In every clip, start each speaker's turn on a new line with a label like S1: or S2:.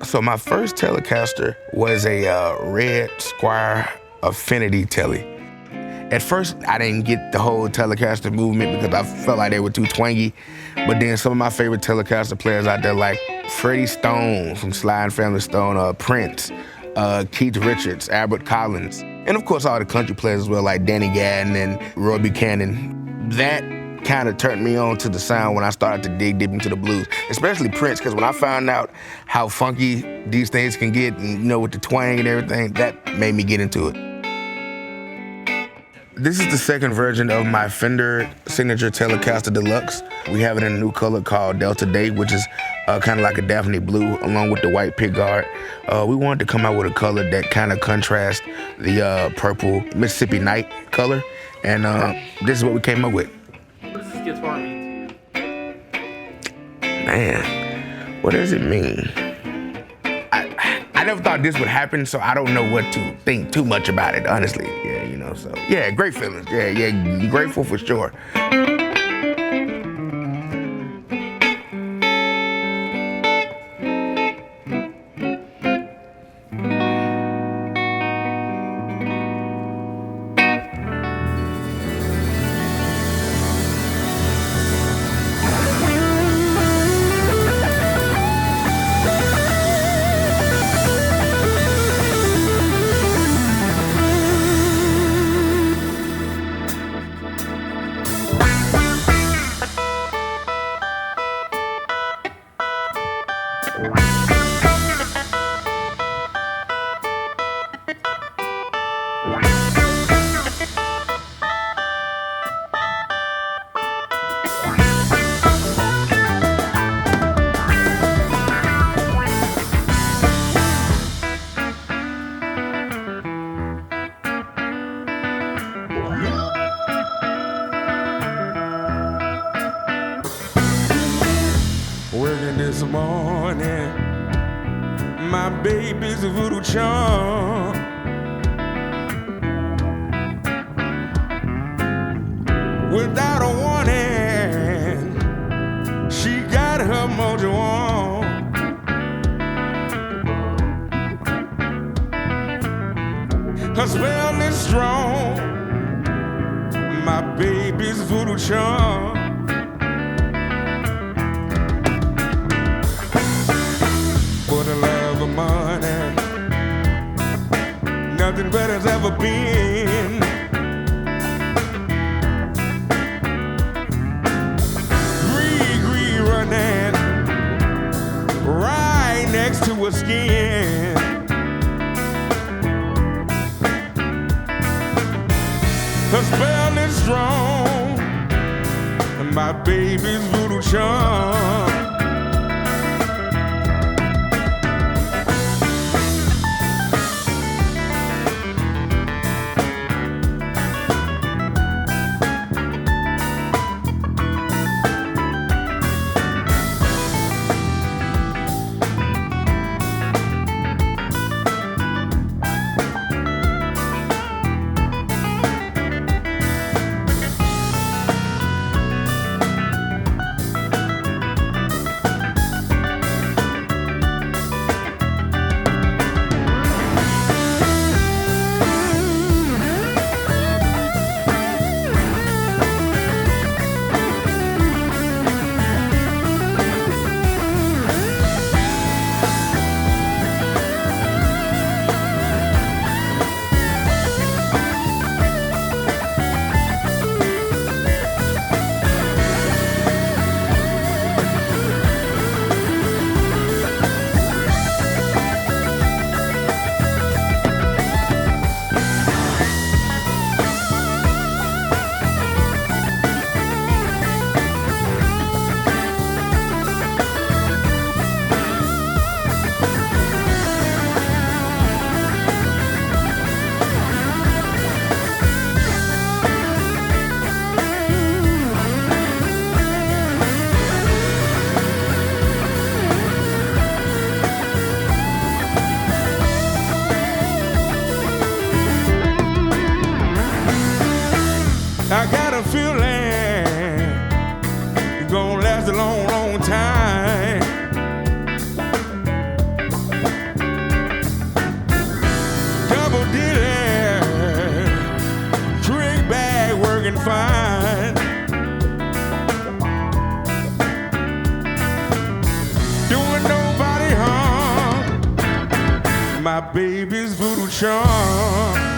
S1: So my first Telecaster was a red Squire Affinity Telly. At first, I didn't get the whole Telecaster movement because I felt like they were too twangy. But then some of my favorite Telecaster players out there, like Freddie Stone from Sly and Family Stone, Prince, Keith Richards, Albert Collins, and of course all the country players as well, like Danny Gadden and Roy Buchanan. That kind of turned me on to the sound when I started to dig deep into the blues, especially Prince, because when I found out how funky these things can get, and, you know, with the twang and everything, that made me get into it. This is the second version of my Fender signature Telecaster Deluxe. We have it in a new color called Delta Day, which is kind of like a Daphne blue along with the white pickguard. We wanted to come out with a color that kind of contrasts the purple Mississippi Night color, and this is what we came up with.
S2: What does this guitar mean to you?
S1: Man, what does it mean? I never thought this would happen, so I don't know what to think too much about it, honestly. Yeah, you know, so yeah, great feelings. Yeah, grateful for sure.
S3: Working this morning, my baby's a voodoo charm. Without a warning, she got her mojo on. Her spell is strong, my baby's voodoo charm. For the love of money, nothing better's ever been. Gree running right next to her skin. Her spell is strong, and my baby's voodoo charm. my baby's voodoo charm.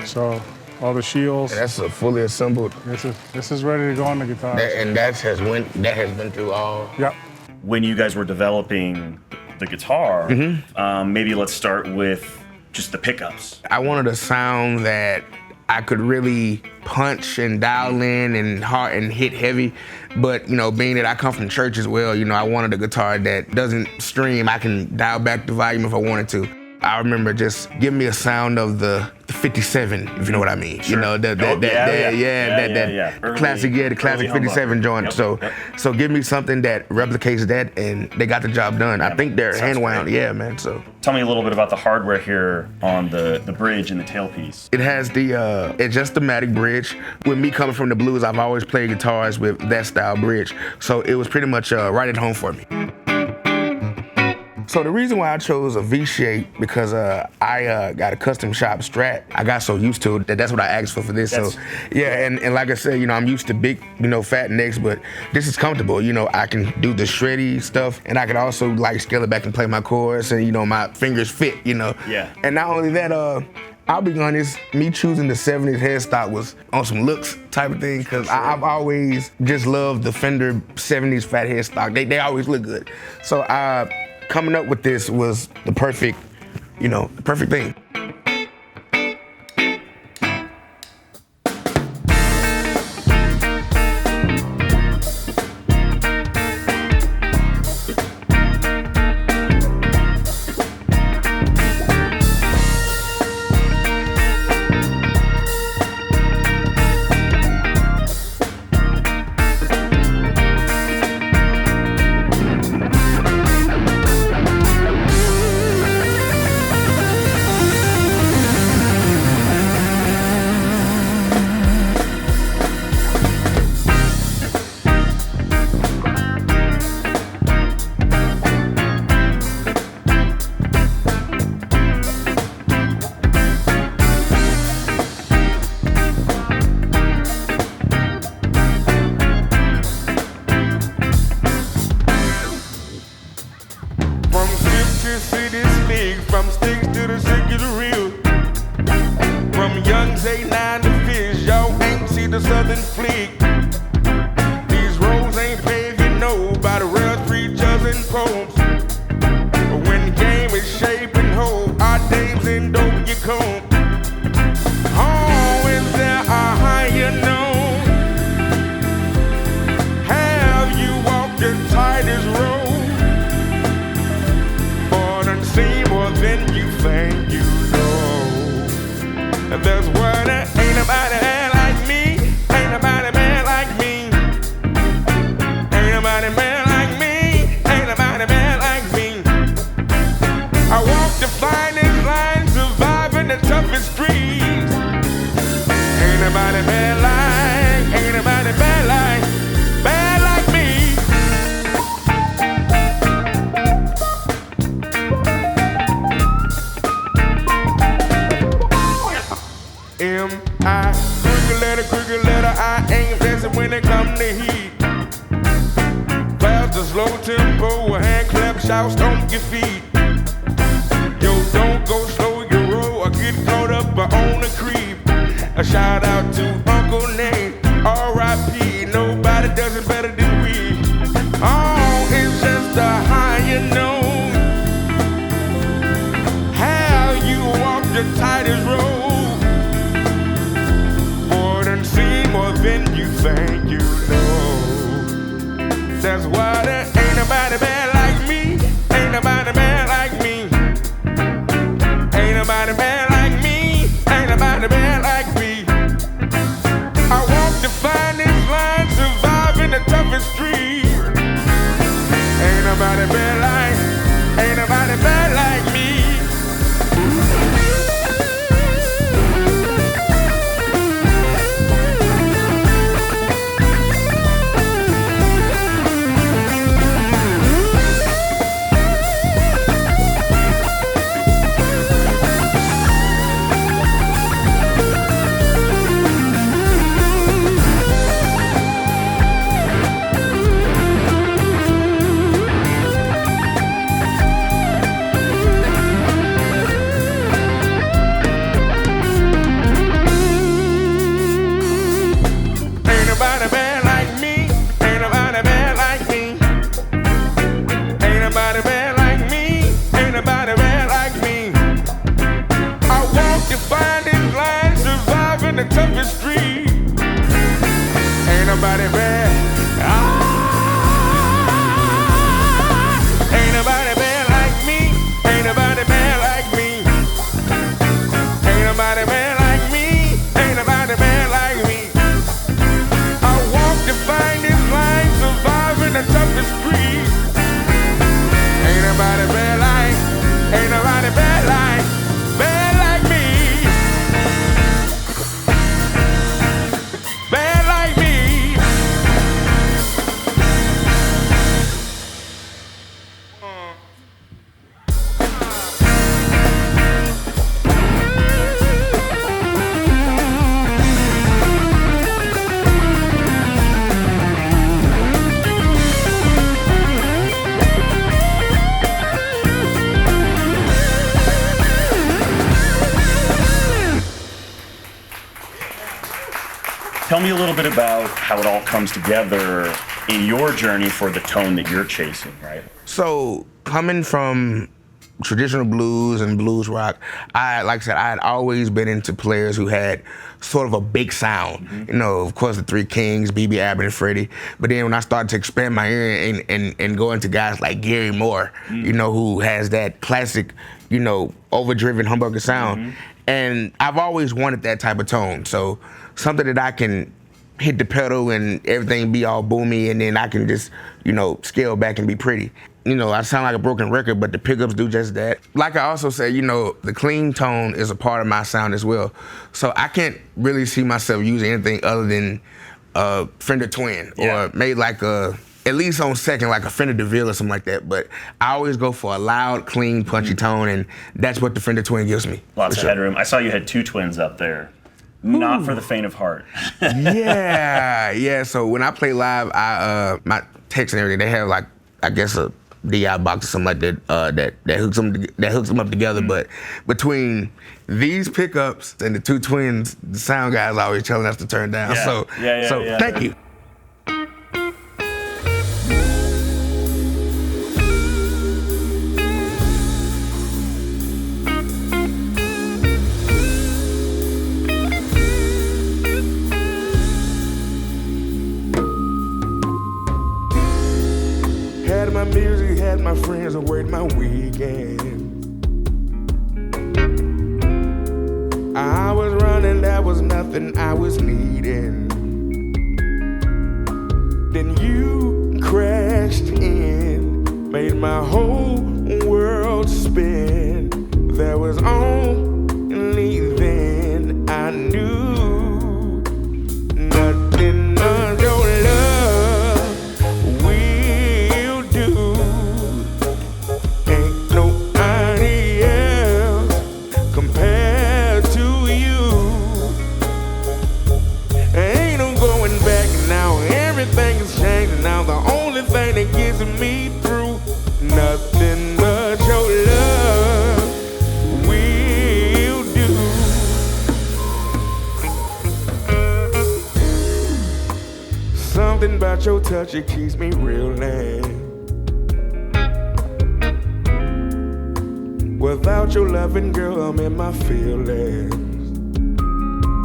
S4: So all the shields.
S1: That's a fully assembled.
S4: This is ready to go on the guitar.
S1: That has been through all.
S4: Yep.
S5: When you guys were developing the guitar, maybe let's start with just the pickups.
S1: I wanted a sound that I could really punch and dial in and hit heavy. But, you know, being that I come from church as well, you know, I wanted a guitar that doesn't stream. I can dial back the volume if I wanted to. I remember just giving me a sound of the 57, if you know what I mean.
S5: Sure.
S1: You know, that classic, the classic 57 joint. So give me something that replicates that, and they got the job done. I think they're hand wound, man. So
S5: tell me a little bit about the hardware here on the bridge and the tailpiece.
S1: it has the adjustomatic bridge. With me coming from the blues, I've always played guitars with that style bridge, so it was pretty much right at home for me. So the reason why I chose a V-shape, because I got a custom shop Strat. I got so used to it that's what I asked for this. So yeah, and like I said, you know, I'm used to big, you know, fat necks, but this is comfortable. You know, I can do the shreddy stuff, and I can also like scale it back and play my chords, and you know, my fingers fit. You know.
S5: Yeah.
S1: And not only that, I'll be honest, me choosing the 70s headstock was on some looks type of thing, because I've always just loved the Fender 70s fat headstock. They always look good. So coming up with this was the perfect thing.
S3: From sticks to the sticks to the real. doesn't fleek. These roads ain't paved, you know, by the real preachers and popes. But when the game is shaping hope, our dames in dope you comb. Oh, is there a higher known? Have you walked the tightest road? Born unseen more than you think you know. And there's one that ain't nobody man like me. Ain't nobody man like me. Ain't nobody man like me. Ain't nobody man like me. I walk the finest line, surviving the toughest streets. Ain't nobody bad like, ain't nobody bad like me. M.I. Crooked letter, I ain't messing when it come to heat. Fast or slow tempo, hand clap, shout, stomp your feet. Yo, don't go slow your roll or get caught up on the creep. A shout out to Uncle Nate, R.I.P. Nobody does it better than we. Oh, it's just a higher known. How you walk the tightest road. More than seen, more than you think you know. That's why there ain't nobody bad like me. Ain't nobody bad like me. Ain't nobody bad like me. Ain't nobody bad like me. I walk the finest line, surviving the toughest street. Ain't nobody bad like, ain't nobody bad like me. The toughest street. Ain't nobody bad. Ain't nobody bad like me. Ain't nobody bad like me. Ain't nobody bad like me. Ain't nobody bad like me. I walk the finest line, surviving the toughest street. Ain't nobody bad like. Ain't nobody bad like. Bad like me.
S5: Tell me a little bit about how it all comes together in your journey for the tone that you're chasing, right?
S1: So coming from traditional blues and blues rock, like I said, I had always been into players who had sort of a big sound. Mm-hmm. You know, of course, the Three Kings, B.B. Abbott and Freddie. But then when I started to expand my ear and go into guys like Gary Moore, you know, who has that classic, you know, overdriven humbucker sound. Mm-hmm. And I've always wanted that type of tone. So something that I can hit the pedal and everything be all boomy, and then I can just, you know, scale back and be pretty. You know, I sound like a broken record, but the pickups do just that. Like I also said, you know, the clean tone is a part of my sound as well. So I can't really see myself using anything other than a Fender Twin, or maybe like at least on second, like a Fender DeVille or something like that. But I always go for a loud, clean, punchy tone, and that's what the Fender Twin gives me.
S5: Lots of headroom. I saw you had two twins up there. Not for the faint of heart.
S1: Yeah. So when I play live, my techs and everything, they have like, I guess DI box or something like that. That hooks them up together. But between these pickups and the two twins, the sound guys always telling us to turn down.
S5: Yeah.
S1: So thank you.
S3: Had my music, had my friends, and worked my weekend. I was running, that was nothing I was needing. Then you crashed in, made my whole world spin. There was only then I knew nothing but your love will do. Ain't nobody else compared to you. Ain't no going back now. Everything is changing now. The only thing that gets me through, nothing but your love will do. Something about your touch, it keeps me reeling. Without your loving, girl, I'm in my feelings.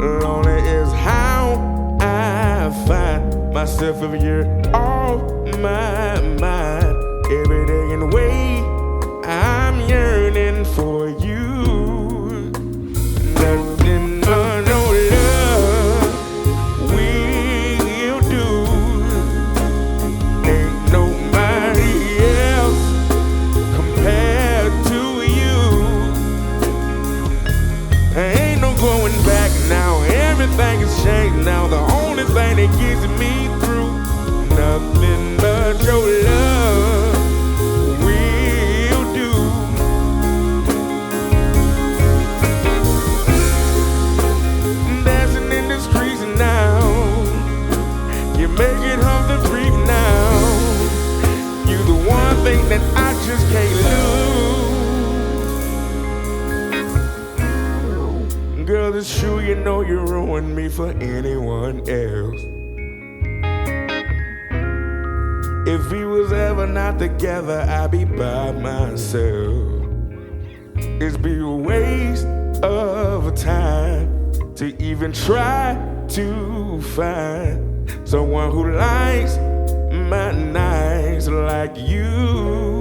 S3: Lonely is how I find myself if you're off my mind. Every day and way I'm yearning for you. Nothing but your love will do. Ain't nobody else compared to you. Ain't no going back now. Everything has changed now. The only thing that gets me through, nothing but your love will do. Dancing in the streets now, you make it hard to breathe now. You're the one thing that I just can't lose. Girl, it's true, you know you ruined me for anyone else. If we was ever not together, I'd be by myself. It'd be a waste of time to even try to find someone who likes my nights like you.